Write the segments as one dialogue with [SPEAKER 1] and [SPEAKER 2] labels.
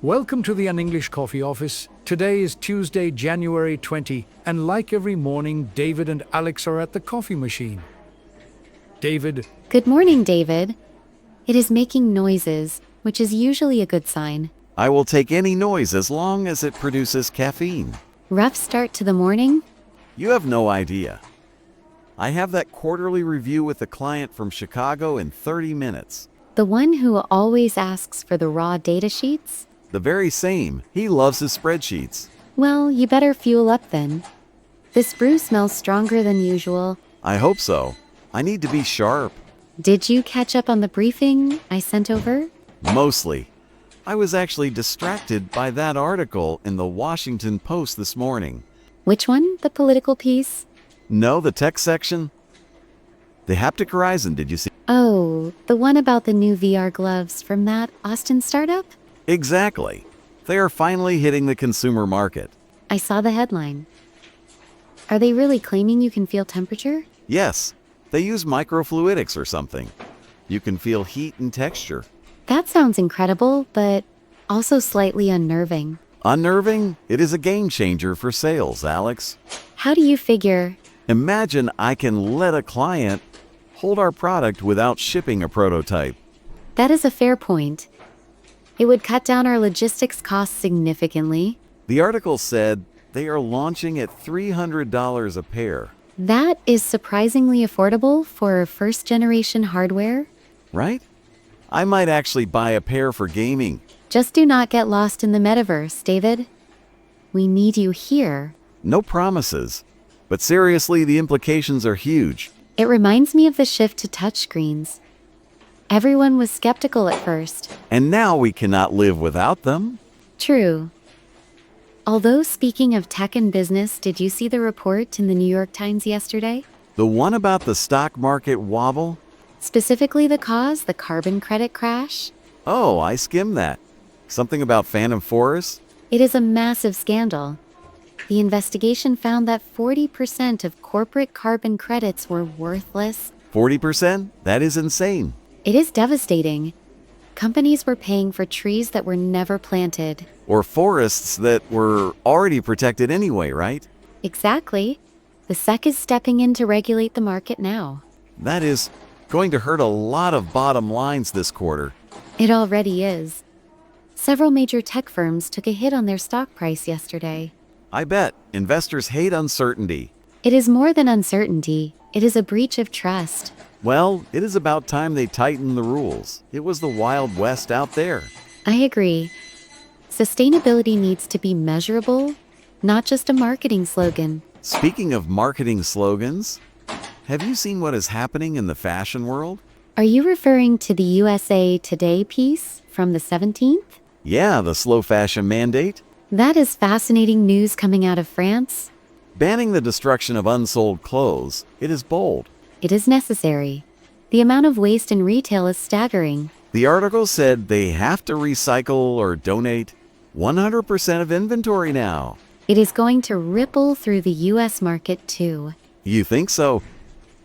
[SPEAKER 1] Welcome to the English Coffee Office. Today is Tuesday, January 20, and like every morning, David and Alex are at the coffee machine. David.
[SPEAKER 2] Good morning, David. It is making noises, which is usually a good sign.
[SPEAKER 3] I will take any noise as long as it produces caffeine.
[SPEAKER 2] Rough start to the morning?
[SPEAKER 3] You have no idea. I have that quarterly review with the client from Chicago in 30 minutes.
[SPEAKER 2] The one who always asks for the raw data sheets?
[SPEAKER 3] The very same. He loves his spreadsheets.
[SPEAKER 2] Well, you better fuel up then. This brew smells stronger than usual.
[SPEAKER 3] I hope so. I need to be sharp.
[SPEAKER 2] Did you catch up on the briefing I sent over?
[SPEAKER 3] Mostly. I was actually distracted by that article in the Washington Post this morning.
[SPEAKER 2] Which one? The political piece?
[SPEAKER 3] No, the tech section. The haptic horizon, did you see?
[SPEAKER 2] Oh, the one about the new VR gloves from that Austin startup?
[SPEAKER 3] Exactly. They are finally hitting the consumer market.
[SPEAKER 2] I saw the headline. Are they really claiming you can feel temperature?
[SPEAKER 3] Yes, they use microfluidics or something. You can feel heat and texture.
[SPEAKER 2] That sounds incredible, but also slightly unnerving.
[SPEAKER 3] Unnerving? It is a game changer for sales, Alex.
[SPEAKER 2] How do you figure?
[SPEAKER 3] Imagine I can let a client hold our product without shipping a prototype.
[SPEAKER 2] That is a fair point. It would cut down our logistics costs significantly.
[SPEAKER 3] The article said they are launching at $300 a pair.
[SPEAKER 2] That is surprisingly affordable for first-generation hardware.
[SPEAKER 3] Right? I might actually buy a pair for gaming.
[SPEAKER 2] Just do not get lost in the metaverse, David. We need you here.
[SPEAKER 3] No promises. But seriously, the implications are huge.
[SPEAKER 2] It reminds me of the shift to touchscreens. Everyone was skeptical at first.
[SPEAKER 3] And now we cannot live without them.
[SPEAKER 2] True. Although speaking of tech and business, did you see the report in the New York Times yesterday?
[SPEAKER 3] The one about the stock market wobble?
[SPEAKER 2] Specifically the cause, the carbon credit crash?
[SPEAKER 3] Oh, I skimmed that. Something about phantom forests?
[SPEAKER 2] It is a massive scandal. The investigation found that 40% of corporate carbon credits were worthless.
[SPEAKER 3] 40%? That is insane.
[SPEAKER 2] It is devastating. Companies were paying for trees that were never planted.
[SPEAKER 3] Or forests that were already protected anyway, right?
[SPEAKER 2] Exactly. The SEC is stepping in to regulate the market now.
[SPEAKER 3] That is going to hurt a lot of bottom lines this quarter.
[SPEAKER 2] It already is. Several major tech firms took a hit on their stock price yesterday.
[SPEAKER 3] I bet. Investors hate uncertainty.
[SPEAKER 2] It is more than uncertainty. It is a breach of trust.
[SPEAKER 3] Well, it is about time they tighten the rules. It was the Wild West out there.
[SPEAKER 2] I agree. Sustainability needs to be measurable, not just a marketing slogan.
[SPEAKER 3] Speaking of marketing slogans, have you seen what is happening in the fashion world?
[SPEAKER 2] Are you referring to the USA Today piece from the 17th?
[SPEAKER 3] Yeah, the slow fashion mandate.
[SPEAKER 2] That is fascinating news coming out of France.
[SPEAKER 3] Banning the destruction of unsold clothes, it is bold.
[SPEAKER 2] It is necessary. The amount of waste in retail is staggering.
[SPEAKER 3] The article said they have to recycle or donate 100% of inventory now.
[SPEAKER 2] It is going to ripple through the US market too.
[SPEAKER 3] You think so?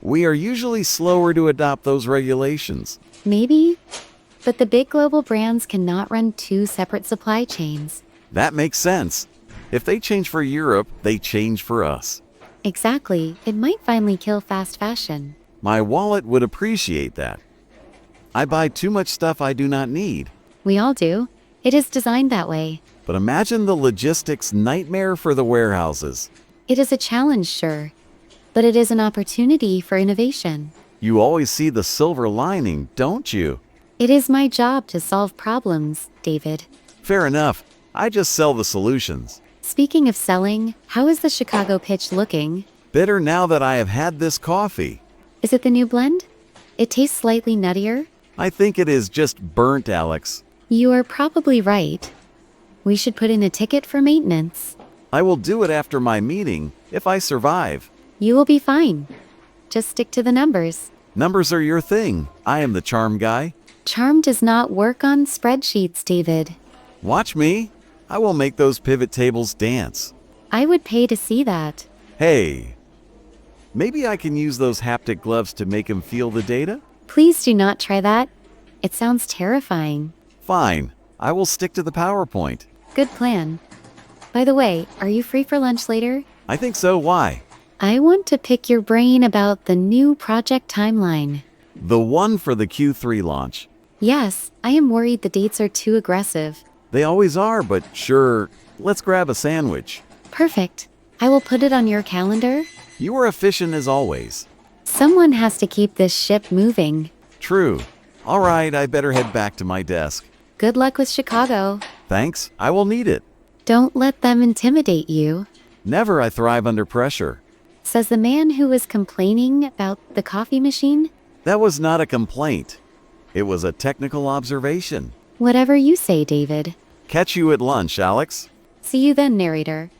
[SPEAKER 3] We are usually slower to adopt those regulations.
[SPEAKER 2] Maybe, but the big global brands cannot run two separate supply chains.
[SPEAKER 3] That makes sense. If they change for Europe, they change for us.
[SPEAKER 2] Exactly. It might finally kill fast fashion.
[SPEAKER 3] My wallet would appreciate that. I buy too much stuff I do not need.
[SPEAKER 2] We all do. It is designed that way.
[SPEAKER 3] But imagine the logistics nightmare for the warehouses.
[SPEAKER 2] It is a challenge, sure, but it is an opportunity for innovation.
[SPEAKER 3] You always see the silver lining, don't you?
[SPEAKER 2] It is my job to solve problems, David.
[SPEAKER 3] Fair enough. I just sell the solutions.
[SPEAKER 2] Speaking of selling, how is the Chicago pitch looking?
[SPEAKER 3] Bitter now that I have had this coffee.
[SPEAKER 2] Is it the new blend? It tastes slightly nuttier.
[SPEAKER 3] I think it is just burnt, Alex.
[SPEAKER 2] You are probably right. We should put in a ticket for maintenance.
[SPEAKER 3] I will do it after my meeting, if I survive.
[SPEAKER 2] You will be fine. Just stick to the numbers.
[SPEAKER 3] Numbers are your thing. I am the charm guy.
[SPEAKER 2] Charm does not work on spreadsheets, David.
[SPEAKER 3] Watch me. I will make those pivot tables dance.
[SPEAKER 2] I would pay to see that.
[SPEAKER 3] Hey, maybe I can use those haptic gloves to make him feel the data?
[SPEAKER 2] Please do not try that. It sounds terrifying.
[SPEAKER 3] Fine. I will stick to the PowerPoint.
[SPEAKER 2] Good plan. By the way, are you free for lunch later?
[SPEAKER 3] I think so. Why?
[SPEAKER 2] I want to pick your brain about the new project timeline.
[SPEAKER 3] The one for the Q3 launch.
[SPEAKER 2] Yes, I am worried the dates are too aggressive.
[SPEAKER 3] They always are, but sure, let's grab a sandwich.
[SPEAKER 2] Perfect. I will put it on your calendar.
[SPEAKER 3] You are efficient as always.
[SPEAKER 2] Someone has to keep this ship moving.
[SPEAKER 3] True. All right, I better head back to my desk.
[SPEAKER 2] Good luck with Chicago.
[SPEAKER 3] Thanks, I will need it.
[SPEAKER 2] Don't let them intimidate you,
[SPEAKER 3] Never. I thrive under pressure.
[SPEAKER 2] says the man who was complaining about the coffee machine.
[SPEAKER 3] That was not a complaint. It was a technical observation.
[SPEAKER 2] Whatever you say, David.
[SPEAKER 3] Catch you at lunch, Alex.
[SPEAKER 2] See you then, narrator.